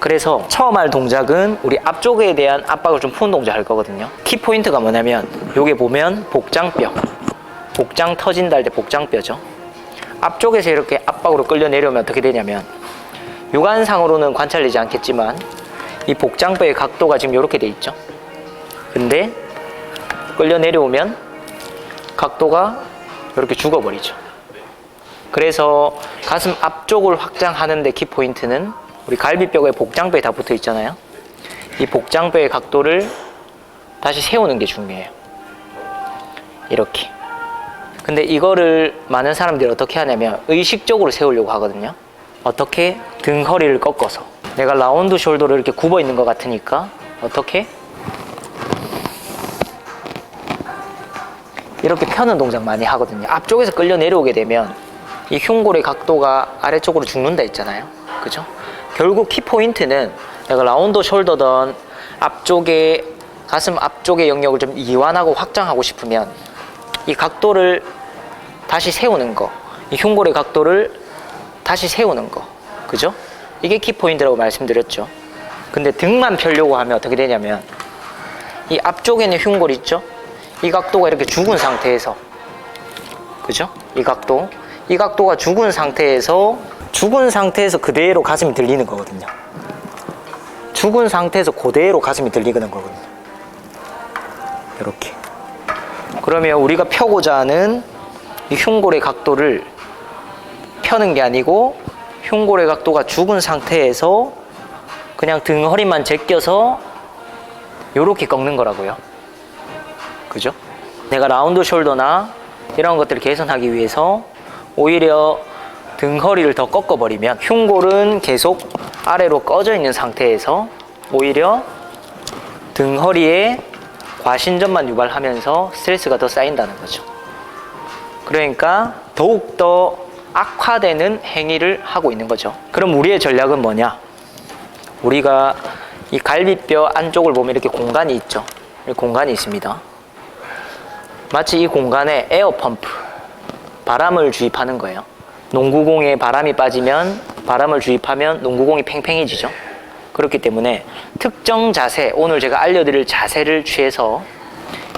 그래서 처음 할 동작은 우리 앞쪽에 대한 압박을 좀 푸는 동작 할 거거든요. 키포인트가 뭐냐면 여기 보면 복장뼈, 복장 터진다 할 때 복장뼈죠. 앞쪽에서 이렇게 압박으로 끌려 내려오면 어떻게 되냐면 육안상으로는 관찰되지 않겠지만 이 복장뼈의 각도가 지금 이렇게 돼 있죠. 근데 끌려 내려오면 각도가 이렇게 죽어버리죠. 그래서 가슴 앞쪽을 확장하는데 키포인트는 우리 갈비뼈에 복장뼈에 다 붙어 있잖아요. 이 복장뼈의 각도를 다시 세우는 게 중요해요. 이렇게. 근데 이거를 많은 사람들이 어떻게 하냐면 의식적으로 세우려고 하거든요. 어떻게? 등 허리를 꺾어서. 내가 라운드 숄더를 이렇게 굽어 있는 것 같으니까 어떻게? 이렇게 펴는 동작 많이 하거든요. 앞쪽에서 끌려 내려오게 되면 이 흉골의 각도가 아래쪽으로 죽는다 했잖아요. 그죠? 결국 키포인트는 내가 라운드 숄더던 앞쪽에 가슴 앞쪽의 영역을 좀 이완하고 확장하고 싶으면 이 각도를 다시 세우는 거, 이 흉골의 각도를 다시 세우는 거, 그죠? 이게 키포인트라고 말씀드렸죠. 근데 등만 펴려고 하면 어떻게 되냐면 이 앞쪽에 있는 흉골 있죠? 이 각도가 이렇게 죽은 상태에서, 그죠? 이 각도가 죽은 상태에서 그대로 가슴이 들리는 거거든요. 죽은 상태에서 그대로 가슴이 들리는 거거든요. 이렇게. 그러면 우리가 펴고자 하는 이 흉골의 각도를 펴는 게 아니고 흉골의 각도가 죽은 상태에서 그냥 등 허리만 제껴서 이렇게 꺾는 거라고요. 그죠? 내가 라운드 숄더나 이런 것들을 개선하기 위해서 오히려 등 허리를 더 꺾어버리면 흉골은 계속 아래로 꺼져 있는 상태에서 오히려 등 허리에 과신전만 유발하면서 스트레스가 더 쌓인다는 거죠. 그러니까 더욱더 악화되는 행위를 하고 있는 거죠. 그럼 우리의 전략은 뭐냐? 우리가 이 갈비뼈 안쪽을 보면 이렇게 공간이 있죠. 공간이 있습니다. 마치 이 공간에 에어펌프, 바람을 주입하는 거예요. 농구공에 바람이 빠지면, 바람을 주입하면 농구공이 팽팽해지죠. 그렇기 때문에 특정 자세, 오늘 제가 알려드릴 자세를 취해서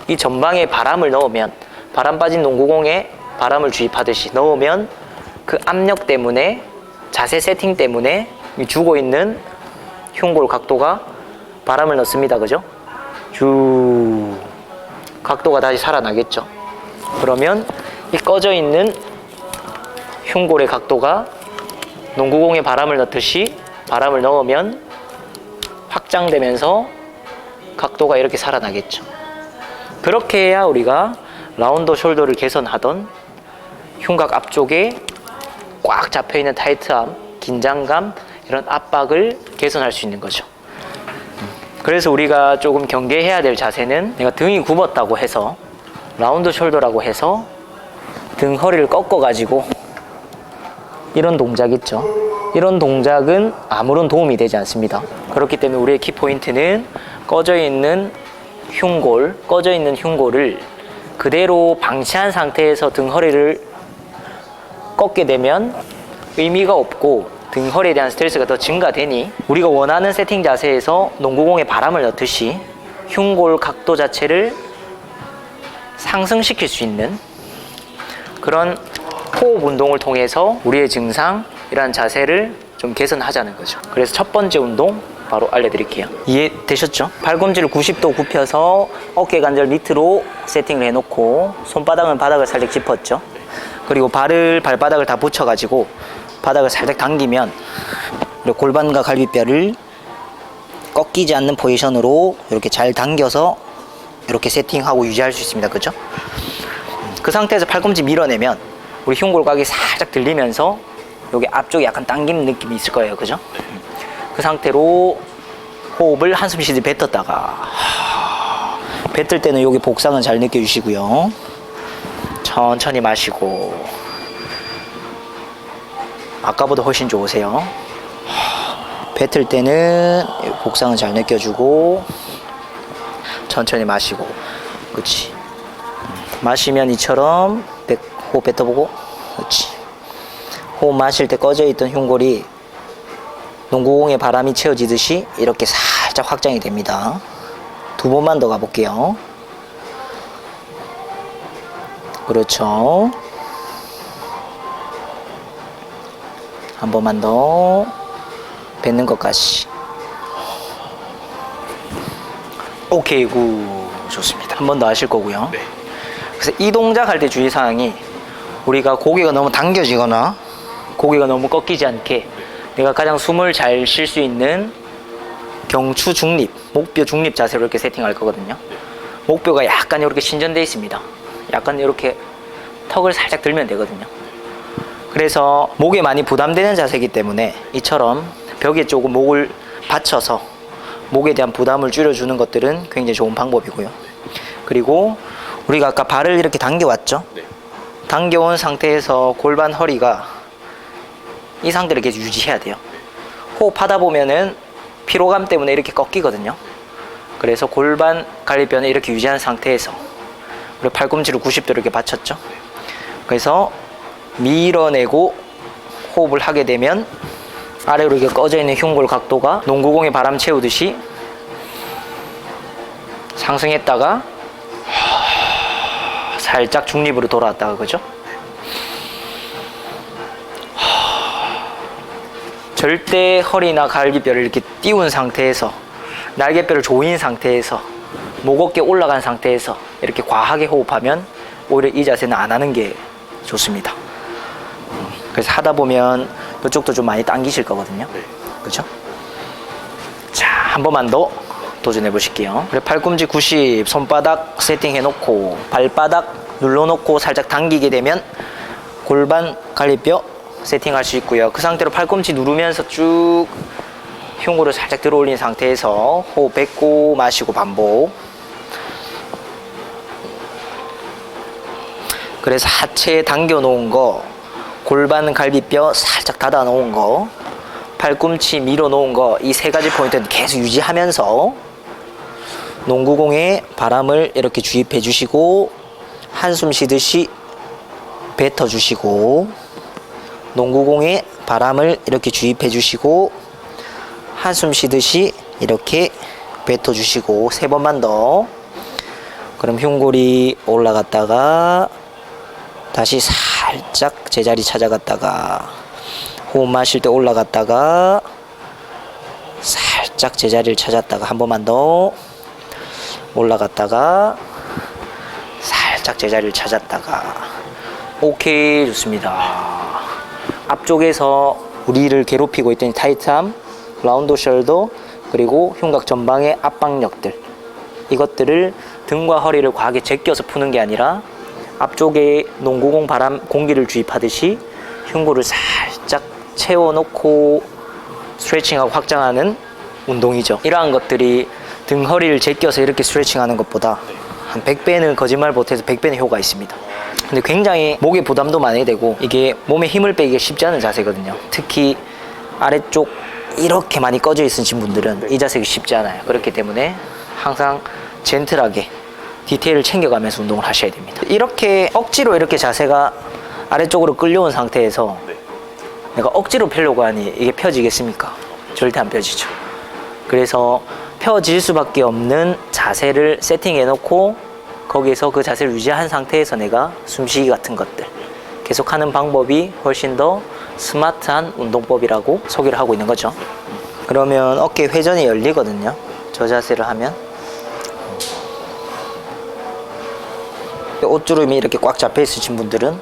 이 전방에 바람을 넣으면, 바람 빠진 농구공에 바람을 주입하듯이 넣으면 그 압력 때문에, 자세 세팅 때문에 죽어 있는 흉골 각도가 바람을 넣습니다. 그죠? 쭉 각도가 다시 살아나겠죠. 그러면 이 꺼져 있는 흉골의 각도가 농구공에 바람을 넣듯이 바람을 넣으면 확장되면서 각도가 이렇게 살아나겠죠. 그렇게 해야 우리가 라운드 숄더를 개선하던 흉곽 앞쪽에 꽉 잡혀있는 타이트함, 긴장감, 이런 압박을 개선할 수 있는 거죠. 그래서 우리가 조금 경계해야 될 자세는 내가 등이 굽었다고 해서 라운드 숄더라고 해서 등 허리를 꺾어 가지고 이런 동작 있죠. 이런 동작은 아무런 도움이 되지 않습니다. 그렇기 때문에 우리의 키포인트는 꺼져 있는 흉골을 그대로 방치한 상태에서 등 허리를 꺾게 되면 의미가 없고 등 허리에 대한 스트레스가 더 증가되니 우리가 원하는 세팅 자세에서 농구공에 바람을 넣듯이 흉골 각도 자체를 상승시킬 수 있는 그런 호흡 운동을 통해서 우리의 증상, 이러한 자세를 좀 개선하자는 거죠. 그래서 첫 번째 운동 바로 알려드릴게요. 이해되셨죠? 팔꿈치를 90도 굽혀서 어깨 관절 밑으로 세팅을 해놓고 손바닥은 바닥을 살짝 짚었죠. 그리고 발바닥을 다 붙여가지고 바닥을 살짝 당기면 골반과 갈비뼈를 꺾이지 않는 포지션으로 이렇게 잘 당겨서 이렇게 세팅하고 유지할 수 있습니다. 그죠? 그 상태에서 팔꿈치 밀어내면 우리 흉골각이 살짝 들리면서 여기 앞쪽에 약간 당기는 느낌이 있을 거예요. 그죠? 그 상태로 호흡을 한숨 쉬듯이 뱉었다가 뱉을 때는 여기 복상은 잘 느껴주시고요. 천천히 마시고 아까보다 훨씬 좋으세요. 뱉을 때는 복상은 잘 느껴주고 천천히 마시고 그렇지. 마시면 이처럼 호흡 뱉어보고 그렇지. 호흡 마실 때 꺼져 있던 흉골이 농구공에 바람이 채워지듯이 이렇게 살짝 확장이 됩니다. 두 번만 더 가볼게요. 그렇죠. 한 번만 더 뱉는 것까지. 오케이, 굿. 좋습니다. 한 번 더 하실 거고요. 네. 그래서 이 동작 할 때 주의사항이 우리가 고개가 너무 당겨지거나 고개가 너무 꺾이지 않게 내가 가장 숨을 잘 쉴 수 있는 경추 중립, 목뼈 중립 자세로 이렇게 세팅할 거거든요. 목뼈가 약간 이렇게 신전되어 있습니다. 약간 이렇게 턱을 살짝 들면 되거든요. 그래서 목에 많이 부담되는 자세이기 때문에 이처럼 벽에 조금 목을 받쳐서 목에 대한 부담을 줄여주는 것들은 굉장히 좋은 방법이고요. 그리고 우리가 아까 발을 이렇게 당겨왔죠? 네. 당겨온 상태에서 골반 허리가 이 상태를 계속 유지해야 돼요. 호흡하다 보면은 피로감 때문에 이렇게 꺾이거든요. 그래서 골반 갈비뼈는 이렇게 유지한 상태에서 그리고 팔꿈치를 90도 이렇게 받쳤죠. 그래서 밀어내고 호흡을 하게 되면 아래로 이렇게 꺼져 있는 흉골 각도가 농구공에 바람 채우듯이 상승했다가 살짝 중립으로 돌아왔다가, 그죠? 절대 허리나 갈비뼈를 이렇게 띄운 상태에서 날개뼈를 조인 상태에서 목 어깨 올라간 상태에서 이렇게 과하게 호흡하면 오히려 이 자세는 안 하는 게 좋습니다. 그래서 하다 보면 이쪽도 좀 많이 당기실 거거든요. 그죠? 자, 한 번만 더 도전해 보실게요. 그래, 팔꿈치 90, 손바닥 세팅해 놓고 발바닥 눌러 놓고 살짝 당기게 되면 골반 갈비뼈 세팅할 수 있고요. 그 상태로 팔꿈치 누르면서 쭉 흉골을 살짝 들어 올린 상태에서 호흡 뱉고 마시고 반복. 그래서 하체 당겨 놓은 거, 골반 갈비뼈 살짝 닫아 놓은 거, 팔꿈치 밀어 놓은 거, 이 세 가지 포인트는 계속 유지하면서 농구공에 바람을 이렇게 주입해 주시고 한숨 쉬듯이 뱉어 주시고, 농구공에 바람을 이렇게 주입해 주시고 한숨 쉬듯이 이렇게 뱉어 주시고 세 번만 더. 그럼 흉골이 올라갔다가 다시 살짝 제자리 찾아갔다가 호흡 마실 때 올라갔다가 살짝 제자리를 찾았다가 한 번만 더 올라갔다가 살짝 제자리를 찾았다가. 오케이, 좋습니다. 앞쪽에서 우리를 괴롭히고 있던 타이트함, 라운드 숄더, 그리고 흉곽 전방의 압박력들, 이것들을 등과 허리를 과하게 제껴서 푸는 게 아니라 앞쪽에 농구공 바람 공기를 주입하듯이 흉골을 살짝 채워놓고 스트레칭하고 확장하는 운동이죠. 이러한 것들이 등 허리를 제껴서 이렇게 스트레칭하는 것보다 한 100배는 거짓말 못해서 100배는 효과가 있습니다. 근데 굉장히 목에 부담도 많이 되고 이게 몸에 힘을 빼기가 쉽지 않은 자세거든요. 특히 아래쪽 이렇게 많이 꺼져 있으신 분들은 이 자세가 쉽지 않아요. 그렇기 때문에 항상 젠틀하게 디테일을 챙겨가면서 운동을 하셔야 됩니다. 이렇게 억지로 이렇게 자세가 아래쪽으로 끌려온 상태에서 내가 억지로 펴려고 하니 이게 펴지겠습니까? 절대 안 펴지죠. 그래서 펴질 수밖에 없는 자세를 세팅해 놓고 거기에서 그 자세를 유지한 상태에서 내가 숨쉬기 같은 것들 계속하는 방법이 훨씬 더 스마트한 운동법이라고 소개를 하고 있는 거죠. 그러면 어깨 회전이 열리거든요. 저 자세를 하면 옷주름이 이렇게 꽉 잡혀 있으신 분들은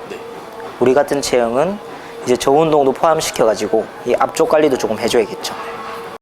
우리 같은 체형은 이제 저 운동도 포함시켜 가지고 이 앞쪽 관리도 조금 해줘야겠죠.